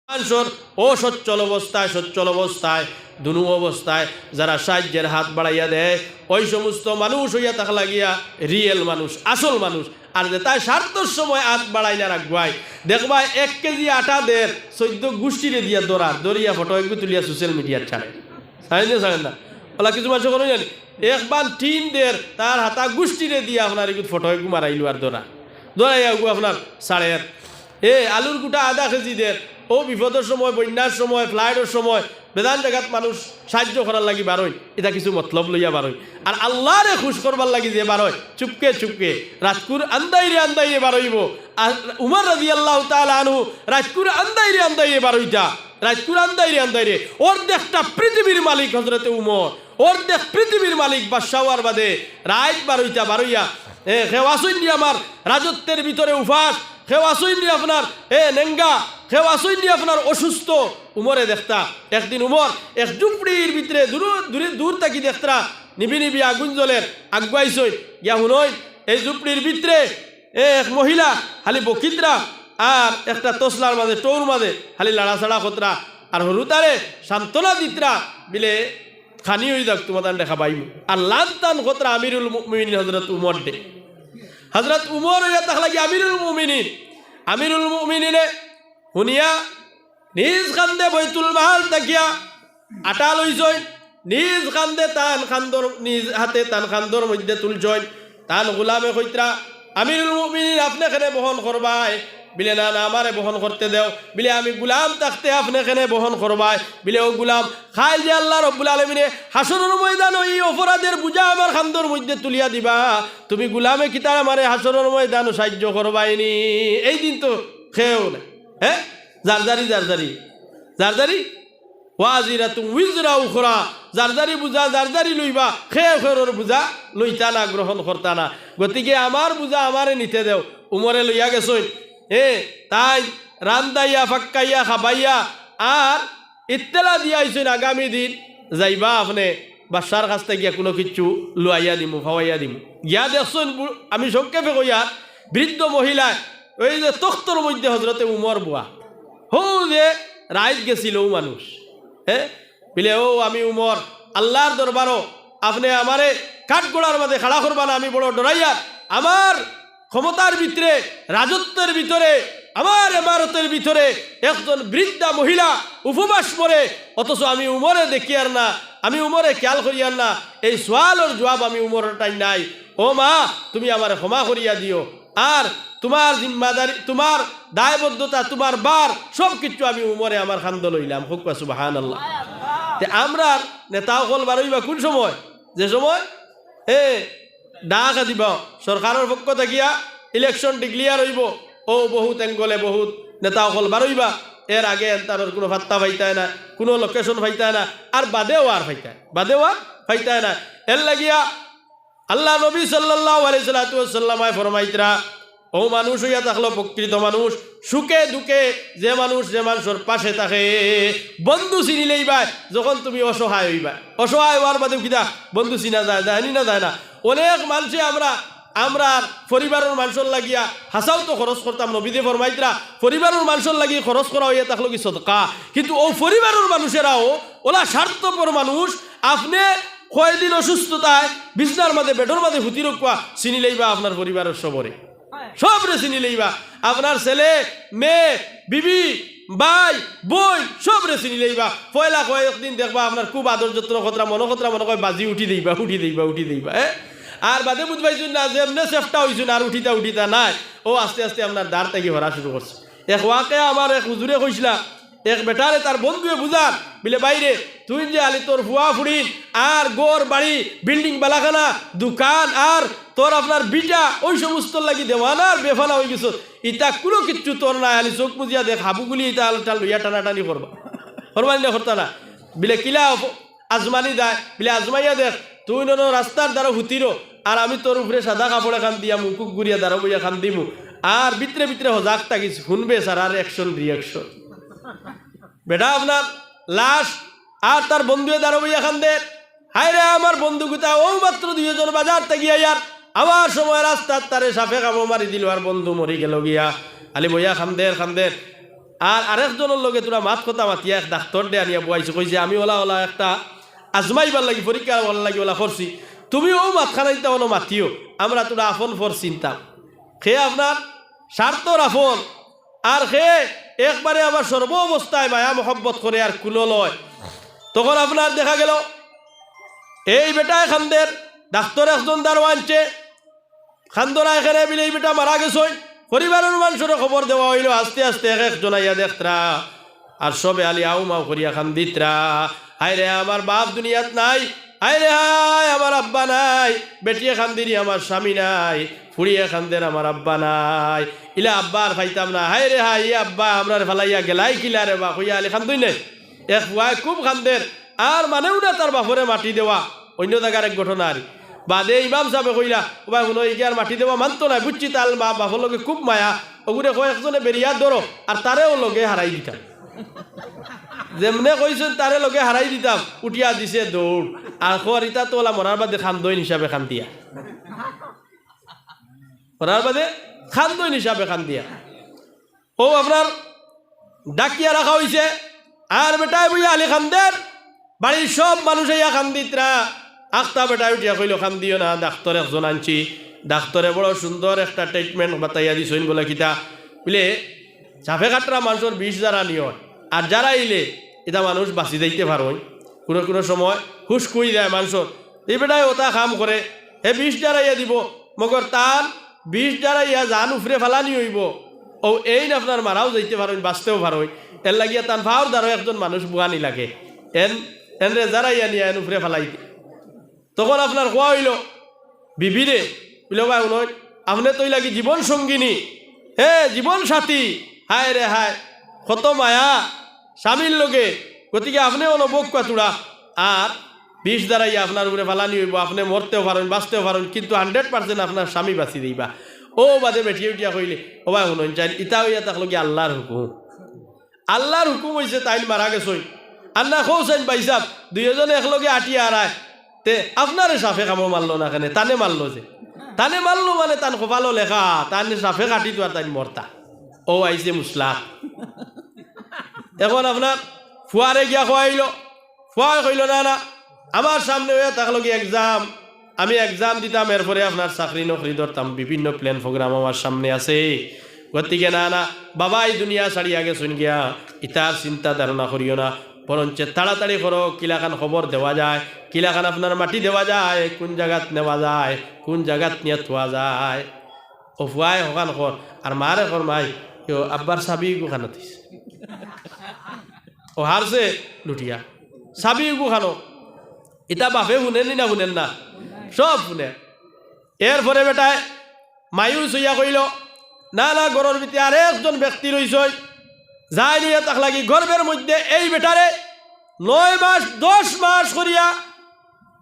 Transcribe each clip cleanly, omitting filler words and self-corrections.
মানুষের সচ্ছল অবস্থায় দুনু অবস্থায় যারা সাহায্যের হাত বাড়াইয়া দেয় ওই সমস্ত মানুষ হইয়া থাকা লাগিয়া রিয়েল মানুষ, আসল মানুষ। আর যে তাই স্বার্থর সময় হাত বাড়াই না রাখবাই, দেখবা 1 কেজি আটা দের 14 গোষ্ঠীরে দিয়া দরিয়া ফটো একটু তুলিয়া সোশ্যাল মিডিয়ার ছাড়ে, ছাড়েন না ওলা কিছু মানুষ কোনো জানি একবার টিন দের তার হাতা গোষ্ঠীরে দিয়া আপনার একটু ফটো একটু মারাইলো আর দৌড়াইয়া আপনার সাড়ে আলুর গুটা আধা কেজি দের ও বিপদের সময়, বন্যার সময়, ফ্লাইটের সময় বেদান জায়গাত মানুষ সাহায্য করার লাগি বারোই, এটা কিছু মতলব লইয়া বারোই। আর আল্লাহরে খুশ করবার লাগি যে বারোই চুপকে চুপকে রাজকুর আন্দাইরে বারোইব। আর উমর রাদিয়াল্লাহু তাআলা আনহু রাজকুর আন্দাইরে বারোইটা, রাজকুর আন্দাইরে অর্ধেকটা পৃথিবীর মালিক হযরতে উমর, অর্ধেক পৃথিবীর মালিক বাদশাহর বাদে রাইত বারোইয়া খেওয়াসুইনি আমার রাজত্বের ভিতরে উফাস, খেওয়াসুইনি আপনার নেঙ্গা, খেওয়াসুইনি আপনার অসুস্থ উমরে দেখতা। একদিন উমর এক ঝুপড়ির ভিতরে দূর থাকি দেখতরা নিবি আগুন জ্বলের আগুয়াইছই গিয়া হুনই এই ঝুপড়ির ভিতরে এক মহিলা খালি বকিদ্রা আর একটা তসলার মাঝে টৌর মাঝে খালি লাড়াছাড়া খতরা আর হরুতারে সান্ত্বনা দিতরা বিলে খানি হয়ে যাক তোমার দেখা পাইব। আর লান তান খতরা আমিরুল মুমিনিন হযরত উমর দে, হযরত উমর হইয়া তাক লাগি আমিরুল মুমিনিনে শুনিয়া নিজ কান্দে বৈতুল মাল তাকিয়া আটা লইছই, নিজ কান্দে তান খান্দর নিজ হাতে তান খান্দর মধ্যে তুলছই। তান গোলামে কইতরা আমিরুল মুমিনিন আপনি এখানে বহন করবাই, বিলে না আমারে বহন করতে দেও, বিলে আমি গুলাম থাকতে আপনি এখানে বহন করবাই, বিলে ও গুলাম খাইল যে আল্লাহ রব্বুল আলামিনে হাসরের ময়দান ওই অপরাধের বুঝা আমার খান্দর মধ্যে তুলিয়া দিবা, তুমি গুলামে কিতা আমারে হাসরের ময়দান সাহায্য করবাইনি। এই দিন তো খেয়েও না, হ্যাঁ জারজারি ওয়াজিরা তুমি উইজরা উখরা, জারজারি বুঝা জারজারি লইবা, খেয়ের বুঝা লইতা না, গ্রহণ করতা না। গতিকে আমার বুঝা আমারে নিতে দেও। উমরে লইয়া গেছই তাই রান্দাইয়া ফাক্কাইয়া খাবাইয়া আর ইত্তেলা দিয়াইছেন আগামী দিন যাইবা আপনি বাদশার কাছ থেকে গিয়া কোনো কিছু লুয়াইয়া দিমু খাওয়াইয়া দিমু। গিয়া দেখছেন আমি সংক্ষেপে কইয়া বৃদ্ধ মহিলা ওই যে তখ্তর মধ্যে হজরতে উমর বুয়া যে রাইত গেছিল মানুষ, বিলে ও আমি উমর আল্লাহর দরবারও আপনি আমারে কাঠগোড়ার মাঝে খাড়া করবা না, আমি বড় ডরাইয়া আমার ক্ষমতার ভিতরে রাজত্বের ভিতরে আমার ইমারতের ভিতরে একজন বৃদ্ধা মহিলা উপবাস করে, অথচ আমি উমরে দেখি আর না, আমি উমরে খেয়াল করি আর না। এই সোয়ালের জবাব আমি উমরের টাইম নাই। ও মা তুমি আমার ক্ষমা করিয়া দিও, আর তোমার জিম্মাদারি, তোমার দায়বদ্ধতা, তোমার বার সব কিছু আমি উমরে আমার খান্দ লইলাম। হুক সুবহানাল্লাহ। আমরা নেতাও কল বারইবা কোন সময়, যে সময় ডাকা দিব সরকারের পক্ষ থাকিয়া ইলেকশন ডিক্লিয়ার হইব, ও বহুত এঙ্গলে বহুত নেতাসকল বারইবা, এর আগে তার কোনো ভাত্তা পাইতায় না, কোনো লোকেশন পাইতায় না, আর বাদেও ফাইতায় না। এর লাগিয়া আল্লাহ নবী সাল্লাল্লাহু আলাইহি সাল্লাম ফরমাইতরা ও মানুষ হইয়া থাকলো প্রকৃত মানুষ, সুখে দুঃখে যে মানুষের পাশে থাকে বন্ধু চিনি লইবা। যখন তুমি অসহায় হইবা, অসহায় হওয়ার বাদে কিনা বন্ধু চিনা যায় না। অনেক মানুষে আমরা পরিবারের মানুষের লাগিয়া হাসাও তো খরচ করতাম, নবীদে ফরমাইতরা পরিবারের মানুষের লাগিয়ে খরচ করা হইয়া থাকলো কি সদকা, কিন্তু ও পরিবারের মানুষেরাও ওলা স্বার্থপর মানুষ। আপনি কয়দিন অসুস্থতায় বিছনার মাঝে বেডর মাঝে হুতি রক্ষা চিনি লইবা, আপনার পরিবারের সবরে চিনি লইবা, আপনার ছেলে মেয়ে বিবি ভাই বই সবরে চিনি লইবা। পয়লা কয়েকদিন দেখবা আপনার খুব আদর যত্ন খতরা মনে কয় বাজি উঠি দেইবা। আর বাদে বুঝবাইছুন না যে এমনি চেষ্টা হয়েছুন আর উঠিতা নাই, ও আস্তে আস্তে আপনার দাঁড় থেকে ভরা শুরু করছে। এক ওয়াকে আমার এক হুজুরে কইসলা, এক বেটারে তার বন্ধুয়ে বুঝান বিলে বাইরে তুই যে আলি তোর ফুয়া ফুড়িন আর গোর বাড়ি বিল্ডিং বালাখানা দোকান আর তোর আপনার বিটা ওই সমস্ত লাগি দেওয়ানা আর বেফানা হয়ে গেছ, ইটা কোনো কিচ্ছু তোর নাই, আলি চোখ মুজিয়া দেখ হাবুগুলি ইটা আলটা লইয়া টানাটানি করবানি না বিলে কিলা আজমানি দেয়, বিলে আজমাইয়া দেখ তুই রাস্তার দ্বারা হুতিরো আর আমি তোর উপরে সাদা কাপড়ে খান দিয়া মুকুক গুড়িয়া দ্বারা বইয়া খান দিমু, আর ভিতরে হজাক থাকিস শুনবে স্যার আর অ্যাকশন রিয়াকশন। বেটা আপনার লাশ আর তার বন্ধুয়ে দ্বারা বইয়া খান দে, হায় রে আমার বন্ধু গুতা ও মাত্র 2 জন বাজার থেকে ইয়ার আমার সময় রাস্তার তারে সাফে কামো মারি দিল আর বন্ধু মরি গেল গিয়া, খালি বইয়া খান দে আর আরেকজনের লগে তোরা মাত কথা মাতিয়া এক ডাক্তার দে আনিয়া বুয়াইছে কইছে আমি ওলা ওলা একটা আজমাইবার লাগি পরীক্ষা ওলা লাগি ওলা করছি তুমিও মাতখানাইতে অন মাতিও আমরা তোরা আফন ফর চিন্তা সে আপনার স্বার্থর আফন আর সে একবারে আবার সর্ব অবস্থায় মায়া মহব্বত করে আর কুলো লয় তখন আপনার দেখা গেল এই বেটা খান্দের ডাক্তার একজন দারোয়া আনছে খান্দরা এখানে বিলে এই বেটা মারা গেছই পরিবারের মানুষের খবর দেওয়া হইল আস্তে আস্তে এক একজন আইয়া দেখতরা আর সবে আলি আউ মাউ করিয়া খান্দিতরা হায় রে আমার বাপ দুনিয়াত নাই হায় রে হায় আমার আব্বা নাই বেটিয়ে খান্দিরি আমার স্বামী নাই ফুড়িয়ে খান্দের আমার আব্বা নাই ইলা আব্বা আর খাইতাম না হায় রে হায় আব্বা আমরার ফালাইয়া গেলাই কিলা রে বা কইয়া আলি খান্দুই নাই এক ফুয়াই খুব খান্দের আর মানেও না তার বাপরে মাটি দেওয়া অন্য জায়গার এক ঘটনা আর বাদে ইমাম সাহেব কইলা ওবা শুনো এই আর মাটি দেওয়া মানতো না বুঝছি তাল মা বাপর লগে খুব মায়া ওগুলো কয়েকজনে বেরিয়া ধরো আর তারেও লগে হারাই দিতাম যেমনে কইছেন তারে লগে হারাই দিতাম উঠিয়া দিছে দৌড় আর খরিতা তোলা মরার বাদে খান্দইন হিসাবে খান্দিয়া মরার বাদে খান্দইন হিসাবে খান্দিয়া ও আপনার ডাকিয়া রাখা হইছে আর বেটাই বইয়া আলি খান্দের বাড়ির সব মানুষ ইয়া খান্দিতরা আখতা বেটাই উঠিয়া কইল খান্দিও না ডাক্তার একজন আনছি ডাক্তারে বড় সুন্দর একটা ট্রিটমেন্ট বাতাইয়া দিছেন বলে কিতা বুঝলে চাফে কাটরা মানুষের 20 যারা নিয় আর যারা ইলে এটা মানুষ বাঁচি যাইতে পারোই কোনো কোনো সময় হুশ কই যায় মানুষের এই বেটাই ওটা কাম করে হে 20 যারা ইয়া দিব মগর তার 20 যারা ইয়া জান উফরে ফেলানি হইব ও এই আপনার মারাও যাইতে পারোই বাঁচতেও পারোই এর লাগিয়া তার ভাওর দ্বারা একজন মানুষ বুয়ানি লাগে এনরে যারা ইয়া নিয়ে এন উফরে ফেলাইতে তখন আপনার কোয়া হইল বিবিরে বুঝলো ভাই নয় আপনি তো লাগি জীবন সঙ্গিনী হে জীবন সাথী হায় রে হায় কত মায়া স্বামীর লোকে গতিকে আপনি অনুভব কাতুড়া আর 20 দ্বারাই আপনার উপরে ফালানি হইব আপনি মরতেও পারেন বাঁচতেও পারেন কিন্তু 100% আপনার স্বামী বাঁচি দিবা ও বাদে বেঠিয়ে উঠিয়া কইলে ও ভাই শুনুন চাই ইটা হইয়া থাকলো কি আল্লাহর হুকুম হয়েছে তাই মারা গেছই আর না খোঁজেন বাইসাব দুইজনে একলগে আটিয়া আড়ায় তে আপনারে সাফে কামো মারলো না কেন তানে মারলো যে তানে মারলো মানে তান কপালো লেখা তানে সাফে কাটি তো আর তাই মরতা ও আইছে মুসলা এখন আপনার ফুয়ারে গিয়া খোয়াইল ফুয়া কইল না না আমার সামনে হইয়া থাকলো কি এক্সাম আমি এক্সাম দিতাম এরপরে আপনার চাকরি নকরি ধরতাম বিভিন্ন প্ল্যান প্রোগ্রাম আমার সামনে আছে গতিকে না না বাবা এই দুনিয়া ছাড়িয়া গেছুন গিয়া ইতার চিন্তা ধারণা করিও না বরঞ্চ তাড়াতাড়ি করো কিলাখান খবর দেওয়া যায় কিলাখান আপনার মাটি দেওয়া যায় কোন জায়গাত নেওয়া যায় কোন জায়গাত নিয়ে থোয়া যায় ও ফুয়াই হকান কর আর মারে কর মাই আব্বার চাবি গুখানো দিস ও হারছে লুটিয়া চাবি গুখানো ইটা বাপে শুনেনি না শুনেন না সব শুনে এরপরে বেটায় মায়ুস হইয়া কইল না না গরর ভিতরে আর একজন ব্যক্তি রইছে যাই নিয়ে তাক লাগি গর্বের মধ্যে এই বেটারে 9 মাস 10 মাস করিয়া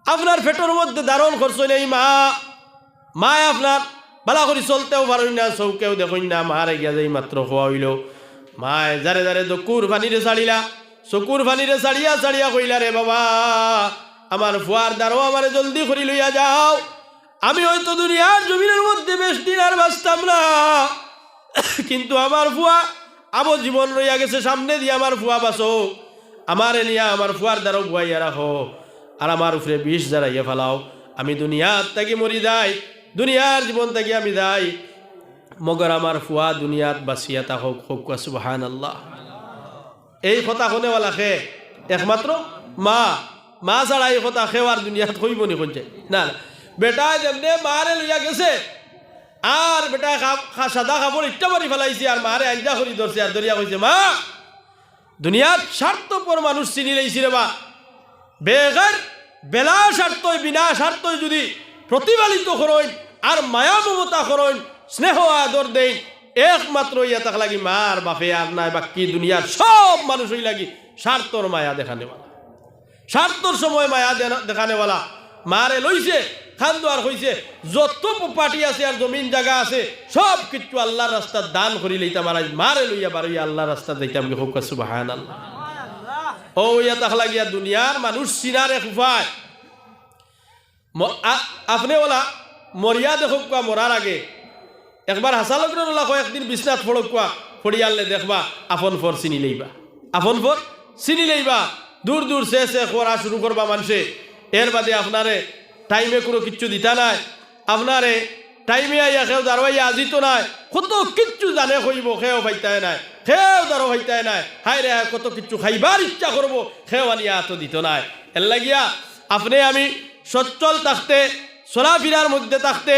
আপনার পেটের মধ্যে ধারণ করছেন এই মা আপনার বালা করি চলতেও পারেন না চৌকেও দেখুন না মারে গিয়া যাই মাত্র খোয়া হইল মায় যারে যারে চকুর পানিরে ছাড়িলা চকুর পানিরে ছাড়িয়া ছাড়িয়া কইলা রে বাবা আমার ফুয়ার দ্বারও আমারে জলদি করি লইয়া যাও আমি হয়তো দুনিয়ার জমিনের মধ্যে বেশ দিন আর বাঁচতাম না কিন্তু আমার ফুয়া আবো জীবন রইয়া গেছে সামনে দিয়ে আমার ফুয়া বাঁচো আমারে নিয়া আমার ফুয়ার দ্বারাও বুয়াইয়া রাখো আর আমার উপরে 20 জারাইয়া ফেলাও আমি দুনিয়ার থেকে মরি যাই দুনিয়ার জীবন থেকে আমি যাই মগর আমার ফুয়া দুনিয়াত বাঁচিয়া থাকুক হোক সুবহানাল্লাহ এই কথা শুনেওয়ালা খে একমাত্র মা ছাড়া এই কথা খেওয়ার দুনিয়াত হইব নি কোনছে না বেটা যেমনে মারে লইয়া গেছে আর বেটা সাদা কাপড় ইটা মারি ফেলাইছে আর মারে আঞ্জা করি ধরছে আর ধরিয়া কইছে মা দুনিয়ার স্বার্থপর মানুষ চিনি লাইছি রে বা বেগার বেলা স্বার্থই বিনা স্বার্থই যদি প্রতিপালিত করেন আর মায়া মমতা করেন স্নেহ আদর দেই একমাত্র ইয়া তাক লাগি মার বাপে আর নাই বাকি দুনিয়ার সব মানুষই লাগি স্বার্থর মায়া দেখানেওয়ালা স্বার্থর সময় মায়া দেখানেওয়ালা মারে লইছে খান্দো আর হইছে যত প্রপার্টি আছে আর জমিন জায়গা আছে সব কিছু আল্লাহর রাস্তা দান করি লইতাম আর মারে লইয়া বারইয়া আল্লাহর রাস্তা দিতাম হোক সুবহানাল্লাহ ও ইয়া তাক লাগিয়া দুনিয়ার মানুষ সিনারে খুফায় আপনি ওলা মরিয়া দেখুক মরার আগে একবার হাসালগ্ন ওলা একদিন বিছনাথ ফড়ক ফড়িয়ালে দেখবা আপন ফর চিনি লইবা, আপন ফর চিনি লইবা। দূর দূর সে করা শুরু করবা মানুষে। এর বাদে আপনারে টাইমে কোনো কিচ্ছু দিতা নাই, আপনারে টাইমে আইয়া খেও দাঁড়াইয়া আজিত নাই, কত কিচ্ছু জানে কইব খেও পাইতায় নাই, খেও দাঁড়ো পাইতায় নাই, হাই রে কত কিচ্ছু খাইবার ইচ্ছা করবো, খেও আনিয়া তো দিত নাই। এর লাগিয়া আপনি আমি সচ্ছল থাকতে, চলাফিরার মধ্যে থাকতে,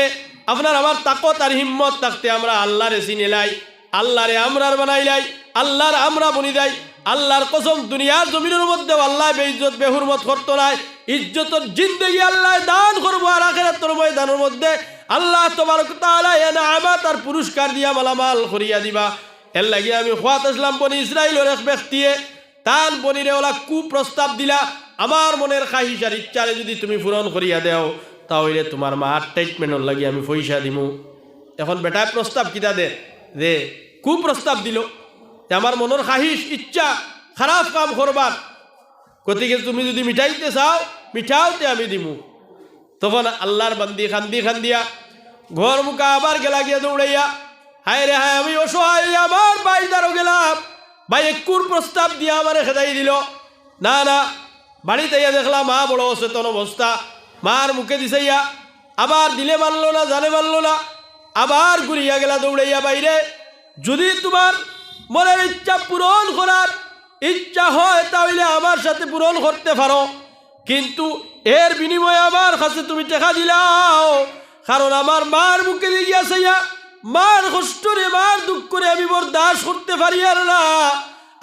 আপনার আমার তাকত আর হিম্মত থাকতে আমরা আল্লাহরে চিনিলাই, আল্লাহরে আমরার বানাইলাই, আল্লাহর আমরা বনি যাই। আল্লাহর কসম দুনিয়ার জমিনের মধ্যে আল্লাহ বেইজ্জত বেহুরমত করতো নাই, ইজ্জতর জিন্দেগি আল্লাহ দান করবো। আর আখিরাতের ময়দানের মধ্যে আল্লাহ তাবারক ওয়া তাআলা ইনামাত আর পুরস্কার দিয়া মালামাল করিয়া দিবা। এর লাগি আমি খোয়াত আসলাম বনি ইসরাইলের এক ব্যক্তিয়ে তান বনিরে ওলা কুপ্রস্তাব দিলা, আমার মনের খাহিস আর ইচ্ছারে যদি তুমি পূরণ করিয়া দেও তাহলে তোমার মার ট্রিটমেন্টর লাগি আমি পয়সা দিমু। এখন বেটায় প্রস্তাব কিতা দে কুপ্রস্তাব দিল, আমার মনের খাহিস ইচ্ছা খারাপ কাম করবার, গতিকে তুমি যদি মিঠাইতে চাও মিঠাওতে আমি দিমু। তখন আল্লাহর বান্দি খান্দি খান্দিয়া ঘর মুখা আবার গেলা গিয়া দৌড়াইয়া, হায় রে হায় আমি অসহায়, আমার বাইদারও গেলাম, ভাই একুর প্রস্তাব দিয়া আমার খেদাই দিল। না না, বাড়িতে ইয়া দেখলাম মা বড় অচেতন অবস্থা, মার মুখে দিছাইয়া আবার দিলে মানলো না, জানে মানলো না, আবার ঘুরিয়া গেলা দৌড়াইয়া বাইরে। যদি তোমার মনের ইচ্ছা পূরণ করার ইচ্ছা হয় তাহলে আমার সাথে পূরণ করতে পারো, কিন্তু এর বিনিময়ে আমার কাছে তুমি টাকা দিলাও, কারণ আমার মার মুখে দিয়ে গিয়েছে, মার কষ্ট রে মার দুঃখ করে আমি বরদাস্ত করতে পারি আর না,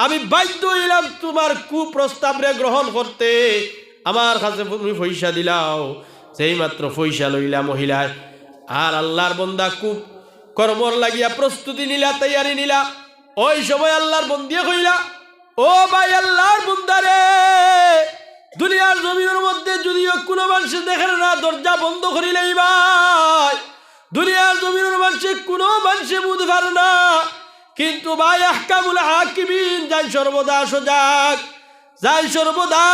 আমি বাধ্য হইলাম তোমার কুপ্রস্তাব রে গ্রহণ করতে। আমার কাছে তুমি পয়সা দিলাও, সেই মাত্র পয়সা লইলা মহিলায়। আর আল্লাহর বন্দা খুব কর্মর লাগিয়া প্রস্তুতি নিলা, তৈয়ারি নিলা। ওই সময় আল্লাহর বন্দিয়ে কইলা, ও ভাই আল্লাহর বন্দারে, দুনিয়ার জমিনের মধ্যে যদিও কোনো মানুষে দেখে না দরজা বন্ধ করিলেই ভাই, দুনিয়ার জমিনের মানুষে কোনো মানুষে বুঝতে পারে না, কিন্তু ভাই আহকামুল হাকিমিন যাই সর্বদা সজাগ, যাই সর্বদা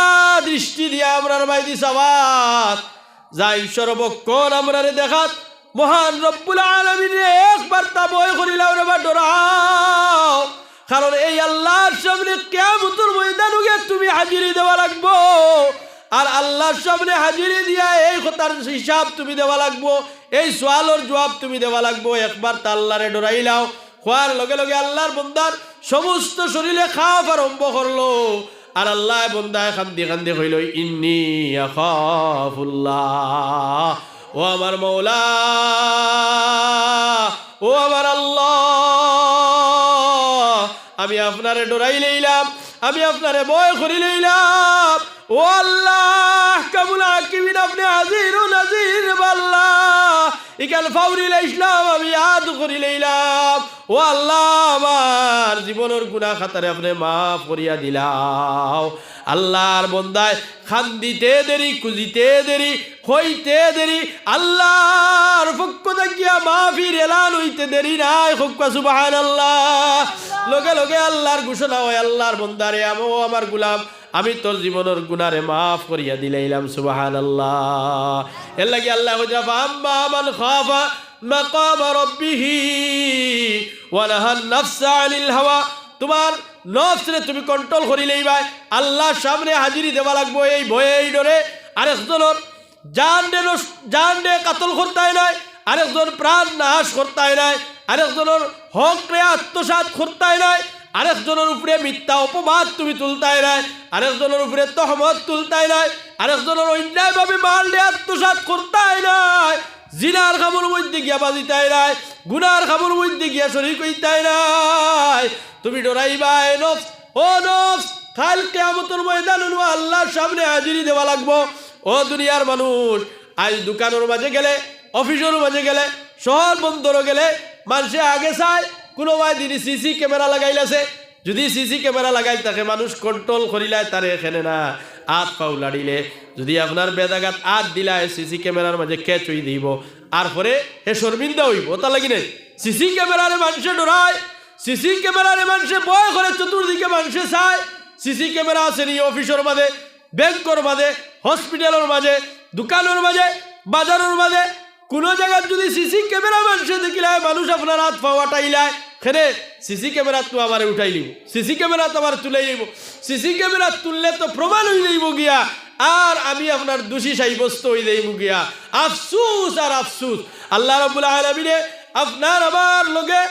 দৃষ্টি দিয়া আমরার ভাই দিস আওয়াজ, যাই সর্বক্ষণ আমরারে দেখাত মহান রব্বুল আলামিন একবার তা বয় করিলাও রে বা ডরাও, কারণ এই আল্লাহর সামনে কিয়ামতের ময়দানে তুমি হাজিরি দেওয়া লাগবো। আর আল্লাহর সামনে হাজিরি দিয়া এই কথার হিসাব তুমি দেওয়া লাগবো, এই সওয়ালের জবাব তুমি দেওয়া লাগবো। একবার তা আল্লাহরে ডরাইলাও, খোয়ার লগে লগে আল্লাহর বন্দার সমস্ত শরীরে খাপ আরম্ভ করলো। আর আল্লাহ বন্দায় কান্দি কান্দি কইল, ইন্নী আখাফুল্লাহ, ও আমার মৌলা, ও আমার আল্লাহ, আমি আপনারে ডরাই লইলাম, আমি আপনারে ভয় করি লইলাম। ও আল্লাহ কাবুল হাকিমিন, আপনি হাজির ও নাজির আল্লাহ, ইকাল ফাউরিল ইসলাম আমি ইয়াদ করি লইলাম। ও আল্লাহ আমার জীবনের গুনাহ খাতারে আপনি মাফ করিয়া দিলাও। আল্লাহর বন্দায় খান্দিতে দেরি, খুঁজিতে দেরি, হইতে দেরি, আল্লাহর পক্ষ থাকিয়া মাফির এলান হইতে দেরি নাই। খুব সুবহানাল্লাহ, লগে লগে আল্লাহর ঘোষণা হয়, আল্লাহর বন্দারে আমার গুলাম আমি তোর জীবনের গুনারে মাফ করিয়া দিলাইলাম। সুবহানাল্লাহ। এর লাগি আল্লাহ আম্মা মান খাফা মাকাম রাব্বিহি ওয়া নাহান নাফসা আনিল হাওয়া, তোমার নফসরে তুমি কন্ট্রোল করিলেই ভাই আল্লাহর সামনে হাজিরি দেওয়া লাগবো এই ভয়ে এই ডরে। আরেকজনের জান দে কাতল করতাই নাই, আরেকজন প্রাণ নাশ করতাই নাই, আরেকজনের হক রে আত্মসাৎ করতাই নাই, আরেকজনের উপরে মিথ্যা অপবাদ তুমি তুলতাই নাই, আরেকজনের উপরে তহমত তুলতাই নাই, আরেকজনের অন্যায়ভাবে মাল দিয়ে আত্মসাৎ করতাই নাই, জিনার খামর মধ্যে গিয়া বাজিতাই নাই, গুনার খামর মধ্যে গিয়া শরীক হইতাই নাই। তুমি ডরাইবাই নফস, ও নফস, কাল কিয়ামতের ময়দানে আল্লাহর সামনে হাজিরি দেওয়া লাগবো। ও দুনিয়ার মানুষ, আজ দোকানের মাঝে গেলে, অফিসের মাঝে গেলে, শহর বন্দরে গেলে মানুষে আগে চায় কোনো ভাই দিদি সিসি ক্যামেরা লাগাইলাছে, যদি সিসি ক্যামেরা লাগাই তাকে মানুষ কন্ট্রোল করিলায় তারে এখানে না হাত পাও লাড়িলে, যদি আপনার বেদাগাত হাত দিলায় সিসি ক্যামেরার মাঝে ক্যাচ হয়ে দিব, আর পরে হে শর্মিন্দা হইব। তা লাগি নাই সিসি ক্যামেরারে মানুষে ডরায়, সিসি ক্যামেরারে মানুষে ভয় করে, চতুর্দিকে মানুষে চায় সিসি ক্যামেরা আছে নি অফিসের মাঝে, ব্যাংকর মাঝে, হসপিটালের মাঝে, দোকানের মাঝে, বাজারের মাঝে, কোনো জায়গায় যদি সিসি ক্যামেরা মানুষে দেখিলায় মানুষ আপনার হাত পাওয়া টাইলায়, খেনে সিসি ক্যামেরা তো আমার উঠাই নিব, সিসি ক্যামেরা তো আমার তুলে নিব, সিসি ক্যামেরা তুললে তো প্রমাণ হয়ে যাইব গিয়া আর আমি আপনার দোষী সাব্যস্ত হয়ে যাইব গিয়া। আফসুস আর আফসুস। আল্লাহ রাব্বুল আলামিনে আপনার আমার লগে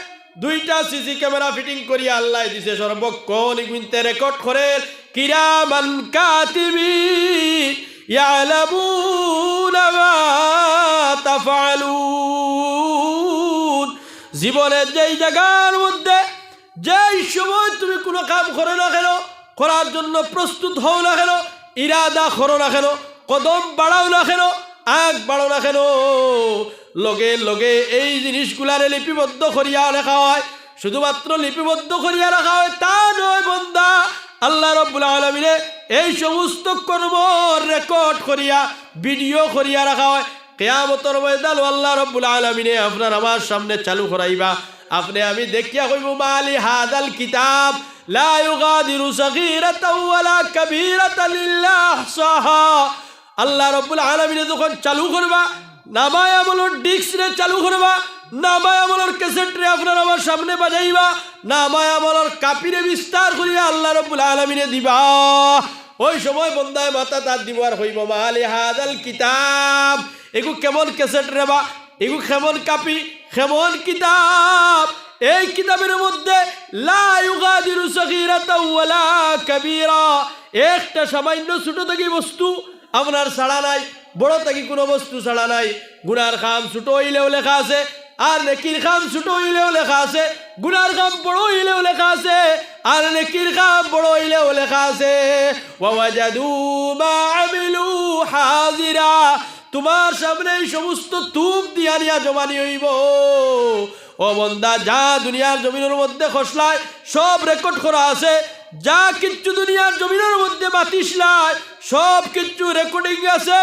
দুইটা সিসি ক্যামেরা ফিটিং করিয়া আল্লাহ দিছে, সর্বক্ষণ এগুনতে রেকর্ড করে কিরামান কাতিবিন ইয়ালামুনা মা তাফআলুন। জীবনের যেই জায়গার মধ্যে যেই সময় তুমি কোনো কাম করো না কেন, করার জন্য প্রস্তুত হও না কেন, ইরাদা করো না কেন, কদম বাড়াও না কেন, আগ বাড়ো না কেন, লগে লগে এই জিনিসগুলারে লিপিবদ্ধ করিয়া রাখা হয়। শুধুমাত্র লিপিবদ্ধ করিয়া রাখা হয় তা নয় বান্দা, আল্লাহ রাব্বুল আলামিনে এই সমস্ত কর্ম রেকর্ড করিয়া ভিডিও করিয়া রাখা হয়। কিয়ামতের ময়দানে আল্লাহ রাব্বুল আলামিনে আপনার আমার সামনে চালু করাইবা। আপনি আমি দেখিয়া কইব মালি হাদাল কিতাব লা ইউগাদিরু সগীরাতাও ওয়ালা কাবীরাতান ইল্লা আহসাহা। আল্লাহ রাব্বুল আলামিনে যখন চালু করবা, নামায় আমলের ডিস্করে চালু করবা, নামায় আমলের ক্যাসেটরে আপনার আমার সামনে বাজাইবা, নামায় আমলের কাপিরে বিস্তার করিয়া আল্লাহ রাব্বুল আলামিনে দিবা। ওই সময় বন্দায় মাথা তার দিব আর হইব মালি হাদাল কিতাব, এগু কেমন ক্যাসেট রেবা, এগু কেমন কাপি, কেমন কিতাব। এই কিতাবের মধ্যে লা ইউগাদিরু সগীরাতাও ওয়ালা কাবীরা, একটা সামান্য ছোট থেকে বস্তু আপনার ছাড়া নাই, বড় থেকে কোনো বস্তু ছাড়া নাই। গুনার কাম ছোট হইলেও লেখা আছে, আর নেকির কাম ছোট হইলেও লেখা আছে। গুনার কাম বড় হইলেও লেখা আছে, আর নেকির কাম বড় হইলেও লেখা আছে। ওয়াজাদু মা আমিলু হাজিরা, তোমার সামনে এই সমস্ত তুপ দিয়া নিয়া জমানি হইব। ও বন্দা, যা দুনিয়ার জমিনের মধ্যে খসলায় সব রেকর্ড করা আছে, যা কিচ্ছু দুনিয়ার জমিনের মধ্যে বাতিসলায় সব কিচ্ছু রেকর্ডিং আছে।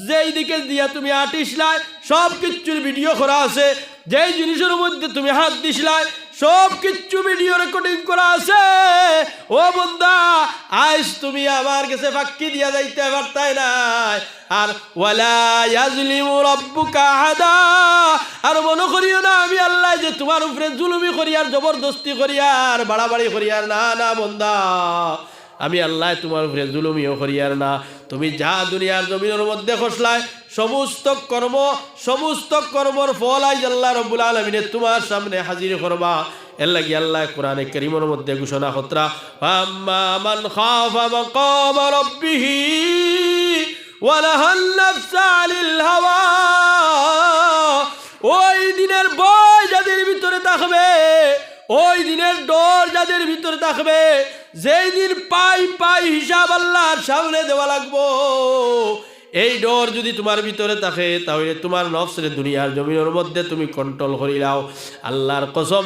যেই দিকে দিয়া তুমি আটিসলায় সব কিচ্ছুর ভিডিও করা আছে, যেই জিনিসের মধ্যে তুমি হাত দিসলায় সব কিচ্ছু ভিডিও রেকর্ডিং করা আছে। ও বন্দা, আজ তুমি আমার কাছে ফাঁকি দিয়া যাইতে পারতাই নাই। আর ওয়ালা ইয়াজলিমু রাব্বুকা আহাদা, আর মনে করিও না আমি আল্লাহ যে তোমার উপরে জুলুমি করি আর জবরদস্তি করি আর বাড়াবাড়ি করি আর, না না বন্দা, আমি আল্লাহ তোমার উপরে জুলুমিও করি আর না। তুমি যা দুনিয়ার জমিনের মধ্যে খসলায় সমস্ত কর্মর ফল আজ আল্লাহ রাব্বুল আলামিনে তোমার সামনে হাজির করবা। এর লাগি আল্লাহ কোরআনে কারীমের মধ্যে ঘোষণা করতা, আম্মা মান খাফা মাকাম রাব্বিহি ওয়া নাহান নাফসা আনিল হাওয়া। ওই দিনের ভয় যাদের ভিতরে থাকবে, ওই দিনের ডর যাদের ভিতরে থাকবে, যেই দিন পাই পাই হিসাব আল্লাহর সামনে দেওয়া লাগবো, এই ডর যদি তোমার ভিতরে থাকে তাহলে তোমার নফসের দুনিয়ার জমিনের মধ্যে তুমি কন্ট্রোল করি নাও। আল্লাহর কসম,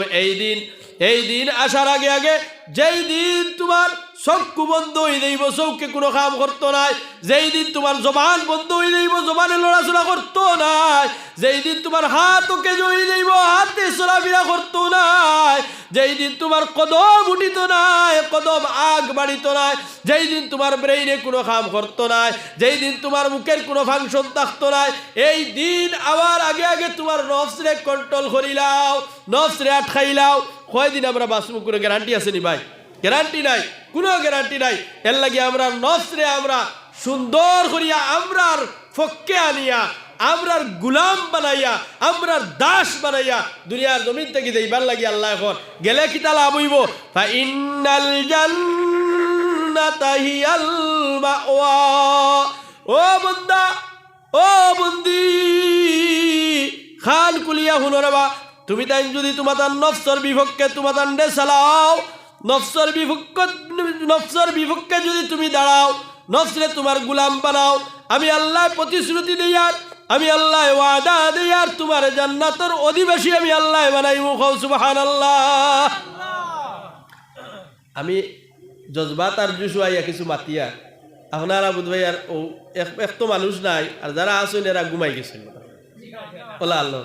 এই দিন আসার আগে আগে যেই দিন তোমার চক্ষু বন্ধ হয়ে যাইব, চৌকে কোনো কাম করতো নাই, যেই দিন তোমার জবান বন্ধ হয়ে যাইব, জবানে লড়াচড়া করতো নাই, যেই দিন তোমার হাত ওকে হয়ে যাইব, হাতে চলাফেরা করতো নাই, যেই দিন তোমার কদম উঠিত নাই, কদম আগ বাড়িত নাই, যেই দিন তোমার ব্রেইনে কোনো কাম করতো নাই, যেই দিন তোমার মুখের কোনো ফাংশন থাকতো নাই, এই দিন আবার আগে আগে তোমার নফসরে কন্ট্রোল করিলাও, নফসরে আটকাইলাও। কয়দিন আমরা বাঁচবো কোনো গ্যারান্টি আছে নি ভাই? গ্যারান্টি নাই, কোনো গ্যারান্টি নাই। এর লাগে আমরা নফসরে আমরা সুন্দর করিয়া আমরার পক্ষে আনিয়া, আমরার গুলাম বানাইয়া, আমরার দাস বানাইয়া দুনিয়ার জমিন থেকে দেইবার লাগি আল্লাহ এখন গেলে কি তালা বইব, ফা ইন্নাল জান্নাতা হিয়াল মাওয়া। ও বন্দা, ও বন্দি, খান কুলিয়া হুনো রে বা, তুমি তাই যদি তোমার নফসর বিপক্ষে তোমার দণ্ডে চালাও, নফসর বিপক্ষে যদি তুমি দাঁড়াও, নফসরে তোমার গুলাম বানাও, আমি আল্লাহ প্রতিশ্রুতি দিই আর আমি আল্লাহ ওয়াদা দিই আর তোমার জান্নাতের অধিবাসী আমি আল্লাহ বানাইব। সুবহানাল্লাহ। আমি জজবাত আর জুসুয়াইয়া কিছু মাতিয়া আপনারা বুধবাই আর ও এক তো মানুষ নাই, আর যারা আসুন এরা ঘুমাই গেছিল। ওলা আল্লাহ